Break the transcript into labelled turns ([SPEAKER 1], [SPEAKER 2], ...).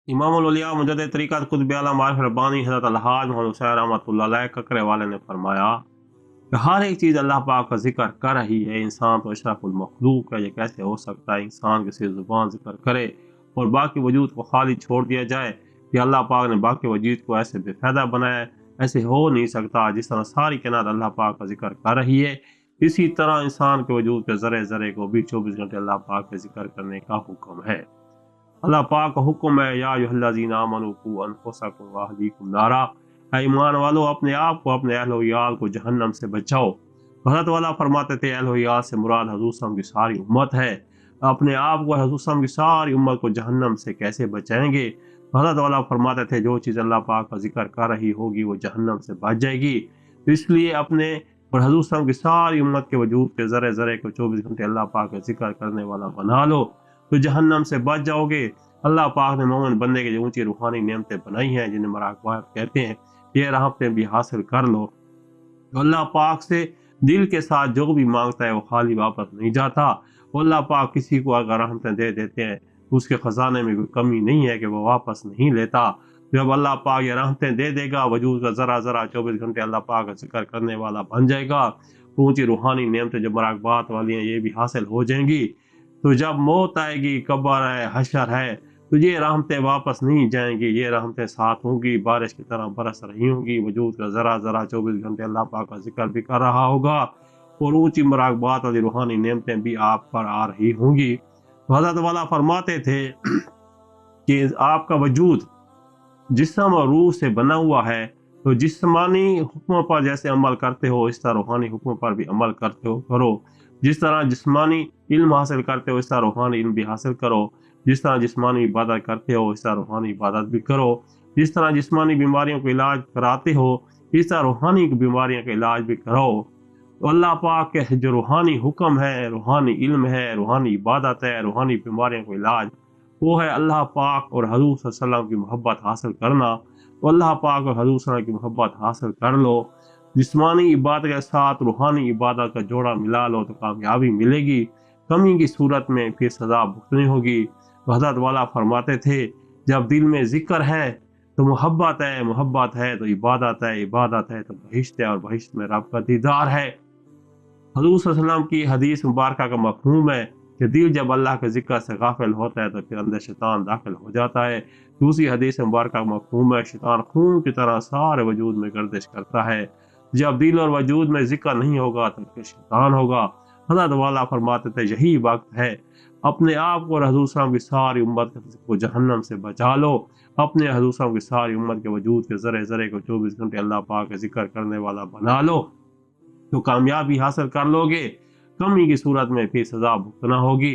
[SPEAKER 1] इमामुल औलिया मुजद्दिद तरीक़त क़ुत्ब आलम आरिफ़ रब्बानी हज़रत अलहाज मोहम्मद हुसैन रहमतुल्लाह अलैह ककरे वाले ने फरमाया कि हर एक चीज़ अल्लाह पाक का ज़िक्र कर रही है। इंसान तो अशरफुल मखलूक है, ये कैसे हो सकता है इंसान की सिर्फ ज़ुबान ज़िक्र करे और बाकी वजूद को खाली छोड़ दिया जाए। कि अल्लाह पाक ने बाकी वजूद को ऐसे बेफ़ायदा बनाया है, ऐसे हो नहीं सकता। जिस तरह सारी कायनात अल्लाह पाक का ज़िक्र कर रही है, इसी तरह इंसान के वजूद के ज़र्रे ज़र्रे को भी 24 घंटे अल्लाह पाक के ज़िक्र करने का हुक्म है। अल्लाह पाक का हुक्म है, या अय्युहल्लज़ीना आमनू क़ू अनफुसकुम व अहलीकुम नारा, ऐ ईमान वालों अपने आप को अपने अहल व इयाल को जहन्नम से बचाओ। हज़रत वाला फरमाते थे अहल व इयाल से मुराद हुज़ूर सल्लल्लाहु अलैहि वसल्लम की सारी उम्मत है। अपने आप को हुज़ूर सल्लल्लाहु अलैहि वसल्लम की सारी उम्मत को जहन्नम से कैसे बचाएंगे? हज़रत वाला फरमाते थे जो चीज़ अल्लाह पाक का जिक्र कर रही होगी वो जहन्नम से बच जाएगी। तो इसलिए अपने और हुज़ूर सल्लल्लाहु अलैहि वसल्लम की सारी उम्मत के वजूद के ज़र्रे ज़र्रे को 24 घंटे अल्लाह पाक का जिक्र करने वाला बना लो तो जहन्नम से बच जाओगे। अल्लाह पाक ने मोमिन बंदे के ऊंची रूहानी नेमतें बनाई हैं जिन्हें मराक़बात कहते हैं, ये रहमतें भी हासिल कर लो। तो अल्लाह पाक से दिल के साथ जो भी मांगता है वो खाली वापस नहीं जाता। अल्लाह पाक किसी को अगर रहमतें दे देते हैं तो उसके ख़जाने में कोई कमी नहीं है कि वो वापस नहीं लेता। जब अल्लाह पाक ये रहमतें दे देगा, वजूद का ज़रा ज़रा 24 घंटे अल्लाह पाक का ज़िक्र करने वाला बन जाएगा, ऊंची रूहानी नेमतें जो मराक़बात वाली हैं ये भी हासिल हो जाएंगी। तो जब मौत आएगी, कब्र है, हशर है, तो ये रहमतें वापस नहीं जाएंगी, ये रहमतें साथ होंगी, बारिश की तरह बरस रही होंगी। वजूद का ज़रा ज़रा 24 घंटे अल्लाह पाक का जिक्र भी कर रहा होगा और ऊंची मराक़बात वाली रूहानी नेमतें भी आप पर आ रही होंगी। तो हज़रत वाला फरमाते थे कि आपका वजूद जिस्म और रूह से बना हुआ है, तो जिस्मानी हुक्मों पर जैसे अमल करते हो इस तरह रूहानी हुक्मों पर भी अमल करते हो करो। जिस तरह जिस्मानी इल्म हासिल करते हो इस तरह रूहानी इल्म भी हासिल करो। जिस तरह जिस्मानी इबादत करते हो इस तरह रूहानी इबादत भी करो। जिस तरह जिस्मानी बीमारियों का इलाज कराते हो इस तरह रूहानी बीमारियों का इलाज भी करो। तो अल्लाह पाक के जो रूहानी हुक्म है, रूहानी इल्म है, रूहानी इबादत है, रूहानी बीमारियों का इलाज, वो है अल्लाह पाक और हज़ूर सल्लल्लाहु अलैहि वसल्लम की मोहब्बत हासिल करना। तो अल्लाह पाक और हज़ूर सल्लल्लाहु अलैहि वसल्लम की मोहब्बत हासिल कर लो, जिस्मानी इबादत के साथ रूहानी इबादत का जोड़ा मिला लो तो कामयाबी मिलेगी। कमी की सूरत में फिर सज़ा भुगतनी होगी। तो हज़रत वाला फरमाते थे जब दिल में ज़िक्र है तो मोहब्बत है, मोहब्बत है तो इबादत है, इबादत है तो बहिश्त है और बहिश्त में रब का दीदार है। हज़ूर सल्लल्लाहु अलैहि वसल्लम की हदीस मुबारक का मफ़हूम है कि दिल जब अल्लाह के ज़िक्र से गाफिल होता है तो फिर अंदर शैतान दाखिल हो जाता है। दूसरी हदीस मुबारक का मफ़हूम है शैतान खून की तरह सारे वजूद में गर्दिश करता है। जब दिल और वजूद में ज़िक्र नहीं होगा तो फिर शैतान होगा। हज़रत वाला फरमाते थे यही वक्त है अपने आप को और हज़ूर सल्लल्लाहु अलैहि वसल्लम की सारी उम्मत को जहन्नम से बचा लो। अपने हज़ूर सल्लल्लाहु अलैहि वसल्लम की सारी उम्मत के वजूद के ज़र्रे ज़र्रे को 24 घंटे अल्लाह पाक का ज़िक्र करने वाला बना लो तो कामयाबी हासिल कर लोगे। कमी की सूरत में फिर सज़ा भुगतना होगी।